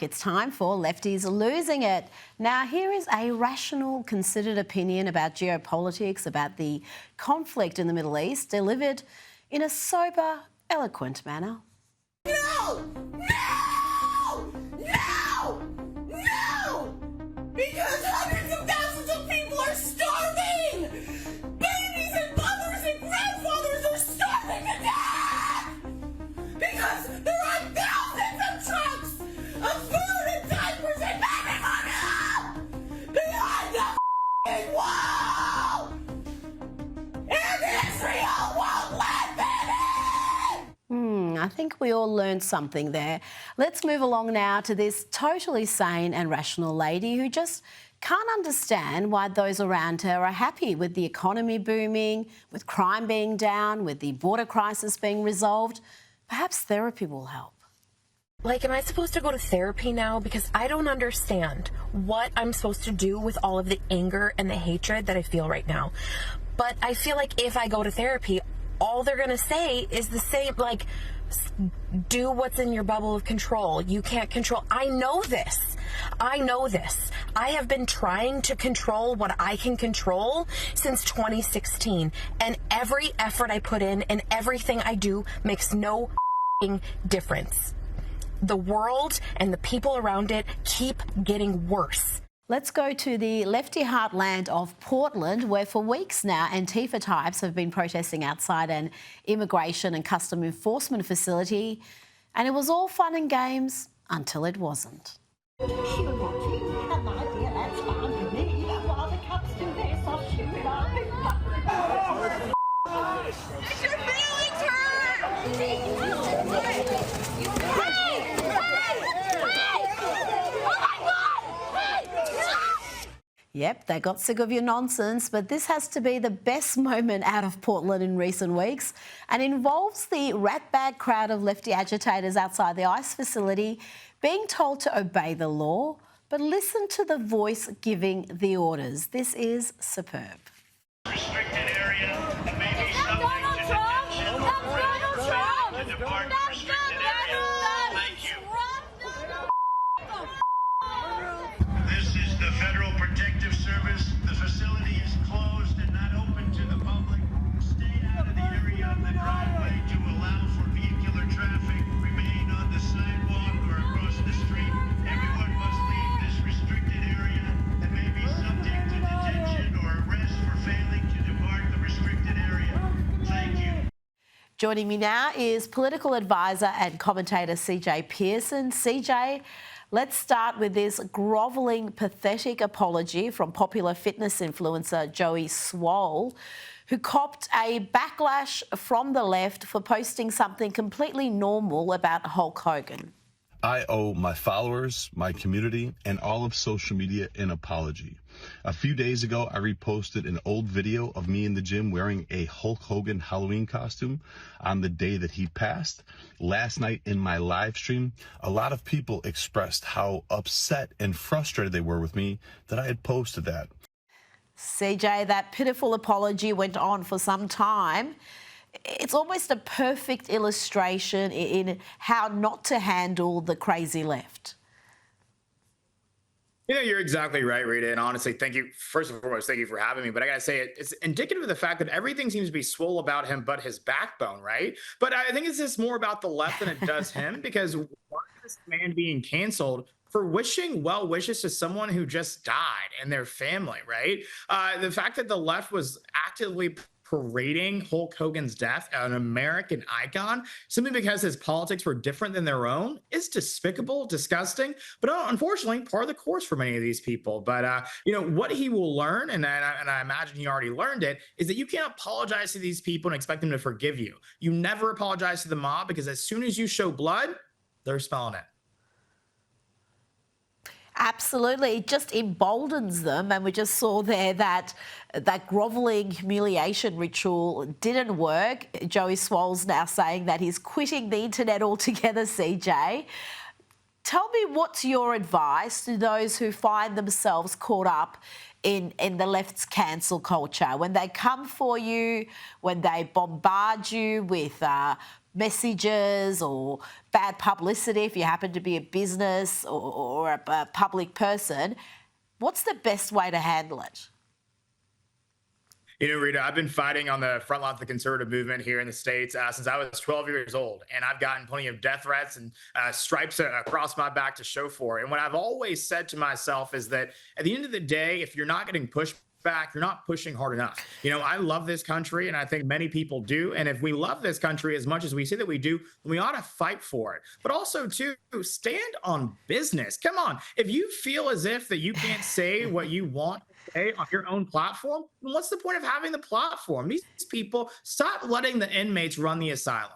It's time for Lefties Losing It. Now, here is a rational, considered opinion about geopolitics, about the conflict in the Middle East, delivered in a sober, eloquent manner. No! No! No! No! Because hundreds of thousands of people are starving! Babies and mothers and grandfathers are starving to death! Because there are thousands of trucks of food and diapers and baby formula behind the f***ing wall! And Israel won't let them in! I think we all learned something there. Let's move along now to this totally sane and rational lady who just can't understand why those around her are happy with the economy booming, with crime being down, with the border crisis being resolved. Perhaps therapy will help. Like, am I supposed to go to therapy now? Because I don't understand what I'm supposed to do with all of the anger and the hatred that I feel right now. But I feel like if I go to therapy, all they're going to say is the same, like, do what's in your bubble of control. You can't control. I know this. I know this. I have been trying to control what I can control since 2016. And every effort I put in and everything I do makes no difference. The world and the people around it keep getting worse. Let's go to the lefty heartland of Portland, where for weeks now Antifa types have been protesting outside an immigration and custom enforcement facility, and it was all fun and games until it wasn't. Shoot at you. An idea, that's fine with me. While the cops do this, I'll shoot at Your feelings hurt! Yep, they got sick of your nonsense, but this has to be the best moment out of Portland in recent weeks and involves the ratbag crowd of lefty agitators outside the ICE facility being told to obey the law, but listen to the voice giving the orders. This is superb. Restricted area and maybe something to detention or to depart the restricted area. Thank you. This is the Federal Protective Service. The facility is closed and not open to the public. Stay out of the area of the driveway to allow for vehicular traffic. Remain on the sidewalk or across the street. Everyone must leave this restricted area and may be subject to detention or arrest for failing to depart the restricted area. Thank you. Joining me now is political advisor and commentator CJ Pearson. CJ, let's start with this grovelling, pathetic apology from popular fitness influencer Joey Swoll, who copped a backlash from the left for posting something completely normal about Hulk Hogan. I owe my followers, my community, and all of social media an apology. A few days ago, I reposted an old video of me in the gym wearing a Hulk Hogan Halloween costume on the day that he passed. Last night in my live stream, a lot of people expressed how upset and frustrated they were with me that I had posted that. CJ, that pitiful apology went on for some time. It's almost a perfect illustration in how not to handle the crazy left. You know, you're exactly right, Rita. And honestly, thank you. First and foremost, thank you for having me. But I got to say, it's indicative of the fact that everything seems to be swole about him but his backbone, right? But I think it's just more about the left than it does him, because why is this man being canceled for wishing well wishes to someone who just died and their family, right? The fact that the left was actively parading Hulk Hogan's death, an American icon, simply because his politics were different than their own, is despicable, disgusting, but unfortunately part of the course for many of these people. But you know what he will learn, and I imagine he already learned it, is that you can't apologize to these people and expect them to forgive you. You never apologize to the mob, because as soon as you show blood, they're smelling it. Absolutely. It just emboldens them. And we just saw there that grovelling humiliation ritual didn't work. Joey Swoll's now saying that he's quitting the internet altogether, CJ. Tell me, what's your advice to those who find themselves caught up in the left's cancel culture, when they come for you, when they bombard you with messages or bad publicity if you happen to be a business or a public person. What's the best way to handle it? You know, Rita, I've been fighting on the front line of the conservative movement here in the States since I was 12 years old. And I've gotten plenty of death threats and stripes across my back to show for it. And what I've always said to myself is that at the end of the day, if you're not getting pushed back, you're not pushing hard enough. You know, I love this country, and I think many people do. And if we love this country as much as we say that we do, then we ought to fight for it. But also, too, stand on business. Come on. If you feel as if that you can't say what you want on your own platform, what's the point of having the platform? These people, stop letting the inmates run the asylum.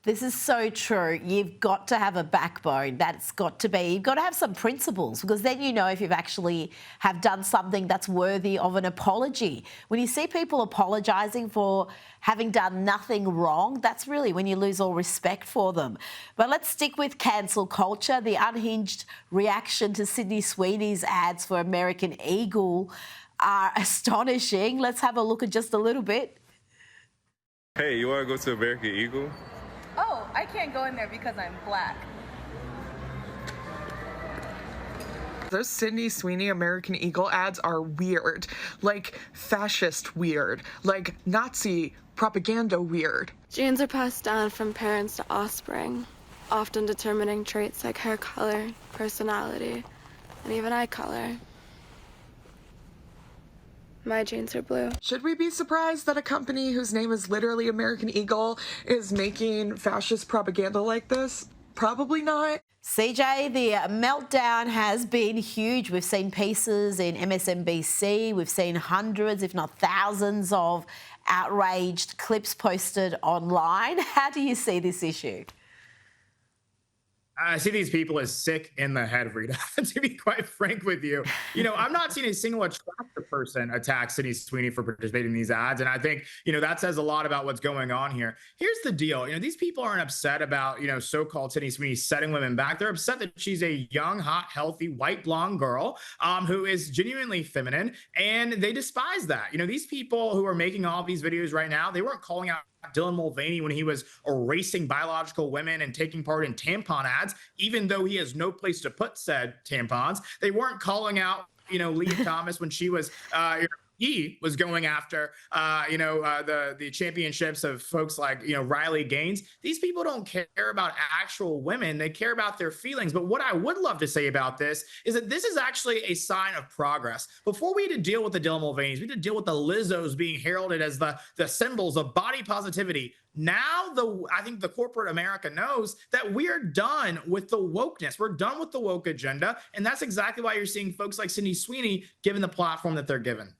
This is so true. You've got to have a backbone. That's got to be, you've got to have some principles, because then you know if you've actually have done something that's worthy of an apology. When you see people apologising for having done nothing wrong, that's really when you lose all respect for them. But let's stick with cancel culture. The unhinged reaction to Sydney Sweeney's ads for American Eagle are astonishing. Let's have a look at just a little bit. Hey, you want to go to American Eagle? Oh, I can't go in there because I'm black. Those Sydney Sweeney American Eagle ads are weird. Like fascist weird. Like Nazi propaganda weird. Genes are passed down from parents to offspring, often determining traits like hair color, personality, and even eye color. My genes are blue. Should we be surprised that a company whose name is literally American Eagle is making fascist propaganda like this? Probably not. CJ, the meltdown has been huge. We've seen pieces in MSNBC. We've seen hundreds, if not thousands, of outraged clips posted online. How do you see this issue? I see these people as sick in the head, Rita, to be quite frank with you. You know, I'm not seeing a single attractive person attack Sydney Sweeney for participating in these ads. And I think, you know, that says a lot about what's going on here. Here's the deal. You know, these people aren't upset about, you know, so-called Sydney Sweeney setting women back. They're upset that she's a young, hot, healthy, white, blonde girl who is genuinely feminine. And they despise that. You know, these people who are making all these videos right now, they weren't calling out Dylan Mulvaney when he was erasing biological women and taking part in tampon ads, even though he has no place to put said tampons. They weren't calling out, you know, Leah Thomas when she was, he was going after, the championships of folks like, you know, Riley Gaines. These people don't care about actual women. They care about their feelings. But what I would love to say about this is that this is actually a sign of progress. Before we had to deal with the Dylan Mulvaneys, we had to deal with the Lizzos being heralded as the symbols of body positivity. Now, I think the corporate America knows that we are done with the wokeness. We're done with the woke agenda. And that's exactly why you're seeing folks like Sydney Sweeney given the platform that they're given.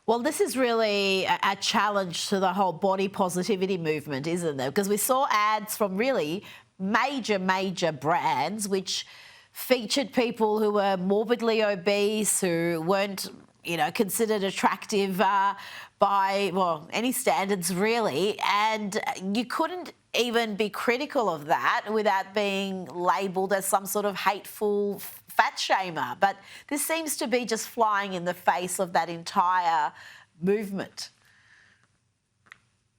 Well, this is really a challenge to the whole body positivity movement, isn't it? Because we saw ads from really major brands which featured people who were morbidly obese, who weren't, you know, considered attractive by, well, any standards really. And you couldn't even be critical of that without being labelled as some sort of hateful fat shamer. But this seems to be just flying in the face of that entire movement.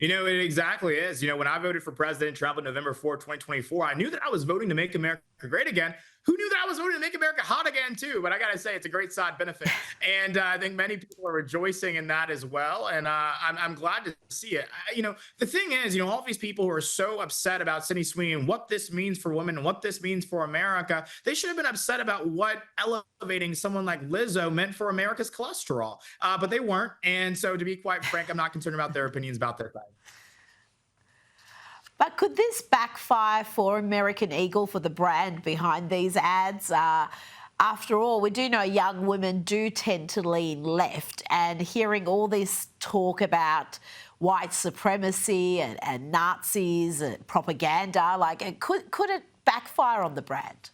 You know, it exactly is. You know, when I voted for President Trump on November 4, 2024, I knew that I was voting to make America great again. Who knew that I was voting to make America hot again, too? But I got to say, it's a great side benefit. And I think many people are rejoicing in that as well. And I'm glad to see it. You know, the thing is, you know, all these people who are so upset about Sydney Sweeney and what this means for women and what this means for America, they should have been upset about what elevating someone like Lizzo meant for America's cholesterol. But they weren't. And so to be quite frank, I'm not concerned about their opinions about their thing. But could this backfire for American Eagle, for the brand behind these ads? After all, we do know young women do tend to lean left, and hearing all this talk about white supremacy and Nazis and propaganda, like, could it backfire on the brand?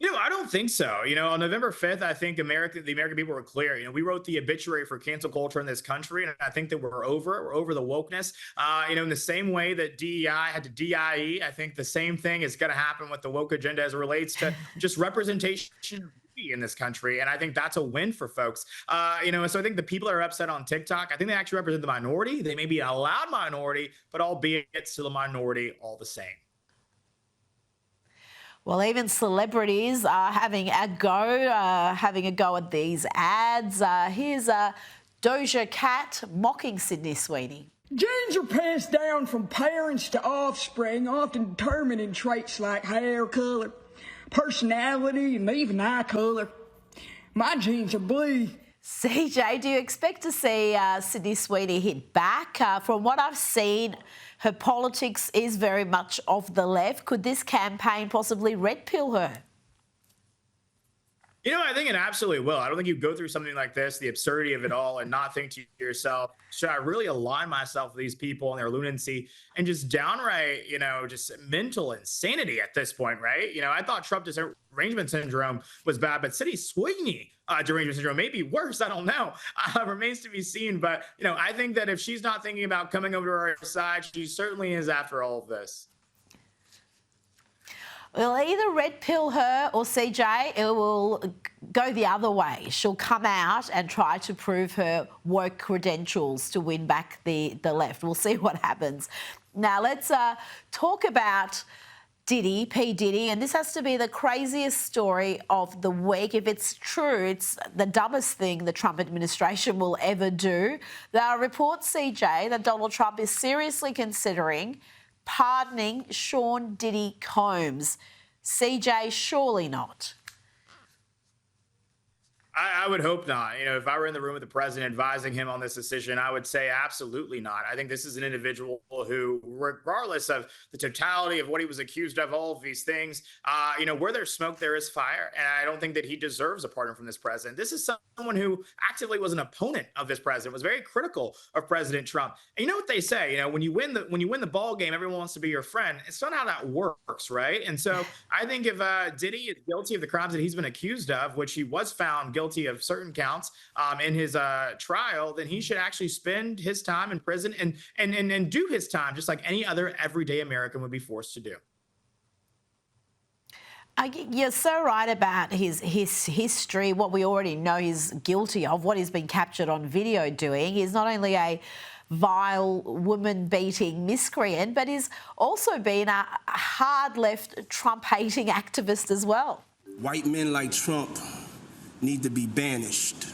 You know, I don't think so. You know, on November 5th, I think the American people were clear. You know, we wrote the obituary for cancel culture in this country, and I think that we're over the wokeness. You know, in the same way that DEI had to DIE, I think the same thing is going to happen with the woke agenda as it relates to just representation of in this country. And I think that's a win for folks. So I think the people that are upset on TikTok, I think they actually represent the minority. They may be a loud minority, but albeit still a minority all the same. Well, even celebrities are having a go at these ads. Here's Doja Cat mocking Sydney Sweeney. Genes are passed down from parents to offspring, often determined in traits like hair color, personality, and even eye color. My genes are blue. CJ, do you expect to see Sydney Sweeney hit back? From what I've seen, her politics is very much of the left. Could this campaign possibly red pill her? I think it absolutely will. I don't think you go through something like this, the absurdity of it all, and not think to yourself, should I really align myself with these people and their lunacy and just downright, just mental insanity at this point, right? I thought Trump derangement syndrome was bad, but Sydney Sweeney derangement syndrome may be worse. I don't know. Remains to be seen. But, I think that if she's not thinking about coming over to our side, she certainly is after all of this. We'll either red pill her or CJ, it will go the other way. She'll come out and try to prove her woke credentials to win back the left. We'll see what happens. Now, let's talk about Diddy, P. Diddy, and this has to be the craziest story of the week. If it's true, it's the dumbest thing the Trump administration will ever do. There are reports, CJ, that Donald Trump is seriously considering pardoning Sean Diddy Combs. CJ, surely not. I would hope not. If I were in the room with the president advising him on this decision, I would say absolutely not. I think this is an individual who, regardless of the totality of what he was accused of, all of these things, where there's smoke, there is fire. And I don't think that he deserves a pardon from this president. This is someone who actively was an opponent of this president, was very critical of President Trump. And you know what they say, when you win the ball game, everyone wants to be your friend. It's not how that works, right? And so I think if Diddy is guilty of the crimes that he's been accused of, which he was found guilty of certain counts in his trial, then he should actually spend his time in prison and do his time just like any other everyday American would be forced to do. You're so right about his history, what we already know he's guilty of, what he's been captured on video doing. He's not only a vile woman-beating miscreant, but he's also been a hard-left Trump-hating activist as well. White men like Trump need to be banished.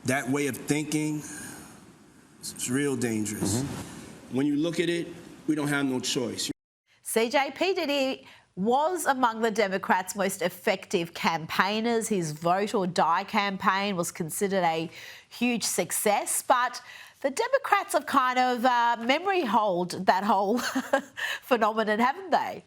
That way of thinking is real dangerous. When you look at it, we don't have no choice. CJ, P. Diddy was among the Democrats' most effective campaigners. His Vote or Die campaign was considered a huge success, but the Democrats have kind of memory holed that whole phenomenon, haven't they?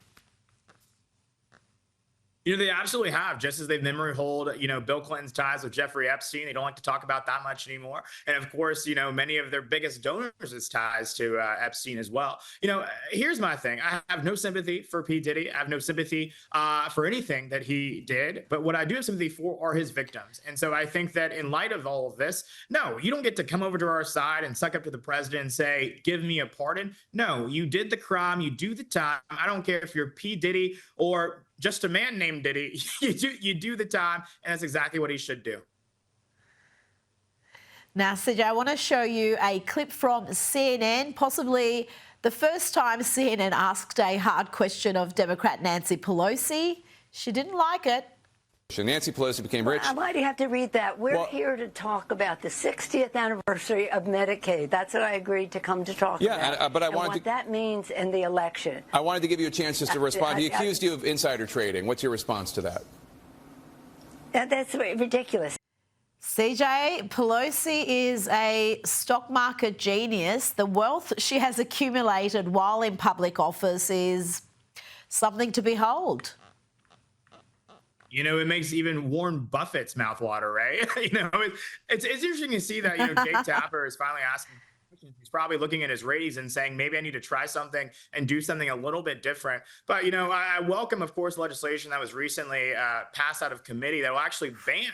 They absolutely have, just as they've memory hold, Bill Clinton's ties with Jeffrey Epstein. They don't like to talk about that much anymore. And of course, many of their biggest donors' ties to Epstein as well. Here's my thing. I have no sympathy for P. Diddy. I have no sympathy for anything that he did. But what I do have sympathy for are his victims. And so I think that in light of all of this, no, you don't get to come over to our side and suck up to the president and say, give me a pardon. No, you did the crime. You do the time. I don't care if you're P. Diddy or just a man named Diddy. You do the time, and that's exactly what he should do. Now, CJ, I want to show you a clip from CNN, possibly the first time CNN asked a hard question of Democrat Nancy Pelosi. She didn't like it. Nancy Pelosi became rich. Why do you have to read that? We're here to talk about the 60th anniversary of Medicaid. That's what I agreed to come to talk about. But I wanted what that means in the election. I wanted to give you a chance just to respond. He accused you of insider trading. What's your response to that? That's ridiculous. CJ, Pelosi is a stock market genius. The wealth she has accumulated while in public office is something to behold. It makes even Warren Buffett's mouth water, right? It's interesting to see that, Jake Tapper is finally asking He's probably looking at his ratings and saying, maybe I need to try something and do something a little bit different. But, you know, I welcome, of course, legislation that was recently passed out of committee that will actually ban,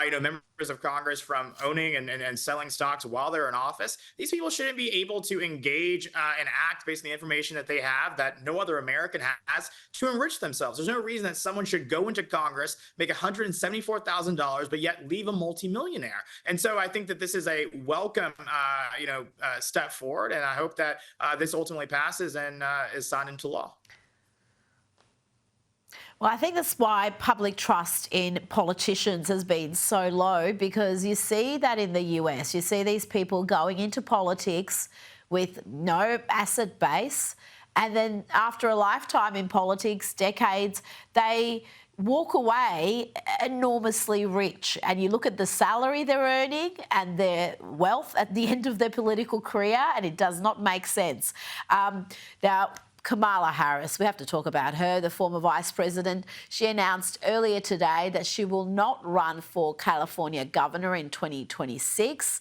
you know, members of Congress from owning and selling stocks while they're in office. These people shouldn't be able to engage and act based on the information that they have that no other American has to enrich themselves. There's no reason that someone should go into Congress, make $174,000, but yet leave a multimillionaire. And so I think that this is a welcome, you know, step forward. And I hope that this ultimately passes and is signed into law. Well, I think that's why public trust in politicians has been so low, because you see that in the US. You see these people going into politics with no asset base, and then after a lifetime in politics, decades, they walk away enormously rich. And you look at the salary they're earning and their wealth at the end of their political career, and it does not make sense. Now, Kamala Harris, we have to talk about her, the former vice president. She announced earlier today that she will not run for California governor in 2026.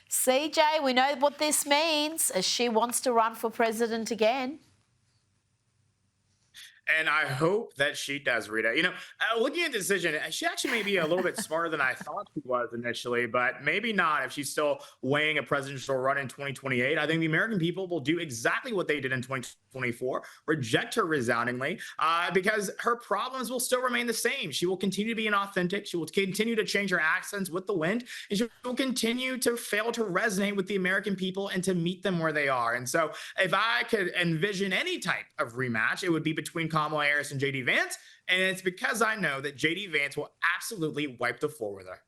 CJ, we know what this means, as she wants to run for president again. And I hope that she does, Rita. You know, looking at the decision, she actually may be a little bit smarter than I thought she was initially, but maybe not if she's still weighing a presidential run in 2028. I think the American people will do exactly what they did in 2024, reject her resoundingly, because her problems will still remain the same. She will continue to be inauthentic. She will continue to change her accents with the wind, and she will continue to fail to resonate with the American people and to meet them where they are. And so if I could envision any type of rematch, it would be between Kamala Harris and JD Vance, and it's because I know that JD Vance will absolutely wipe the floor with her.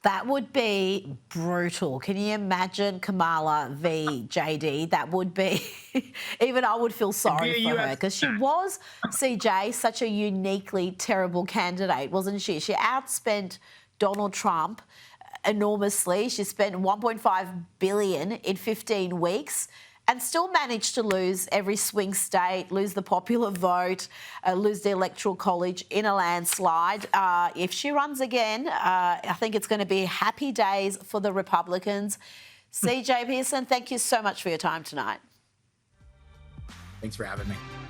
That would be brutal. Can you imagine Kamala v. JD? That would be, even I would feel sorry for her, because she was, CJ, such a uniquely terrible candidate, wasn't she? She outspent Donald Trump enormously. She spent $1.5 billion in 15 weeks. And still managed to lose every swing state, lose the popular vote, lose the electoral college in a landslide. If she runs again, I think it's going to be happy days for the Republicans. CJ Pearson, thank you so much for your time tonight. Thanks for having me.